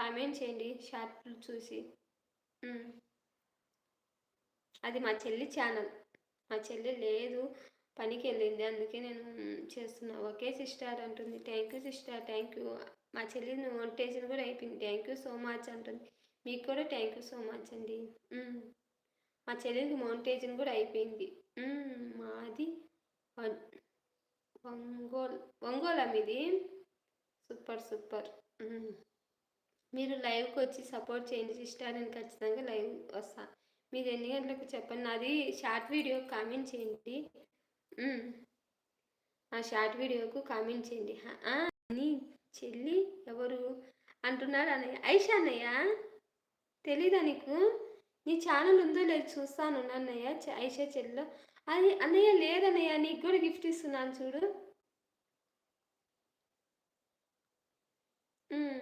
Comment చేయండి షార్ట్లు చూసి. హ్మ్. అది మా చెల్లి ఛానల్. మా చెల్లి లేదు, పనికెళ్ళింది. అందుకే నేను చేస్తున్నా. ఓకే సిస్టర్ అంటుంది. Thank you sister. Thank you. మా చెల్లి మోనిటైజేషన్ కూడా అయిపోయింది. థ్యాంక్ యూ సో మచ్ అంటుంది. మీకు కూడా థ్యాంక్ యూ సో మచ్ అండి. హ్మ్. మా చెల్లికి మోనిటైజేషన్ కూడా అయిపోయింది. మాది వన్ ఒంగోలా మీది? సూపర్. సూపర్. హ్మ్. మీరు లైవ్‌కి వచ్చి సపోర్ట్ చేయండి సిస్టర్. నేను ఖచ్చితంగా లైవ్ వస్తా. మీరు ఎన్ని గంటలకు చెప్పండి. నాది షార్ట్ వీడియో కామెంట్ చేయండి. హ్మ్. ఆ షార్ట్ వీడియోకు కామెంట్ చేయండి. నీ చెల్లి ఎవరు అంటున్నాడు అన్నయ్య. ఐషా అన్నయ్య, తెలీదా నీకు? నీ ఛానల్ ఉందో లేదో చూస్తాను అన్నయ్య. ఐషా చెల్లిలో అది అన్నయ్య లేదన్నయ్య, నీకు కూడా గిఫ్ట్ ఇస్తున్నాను చూడు. హ్మ్.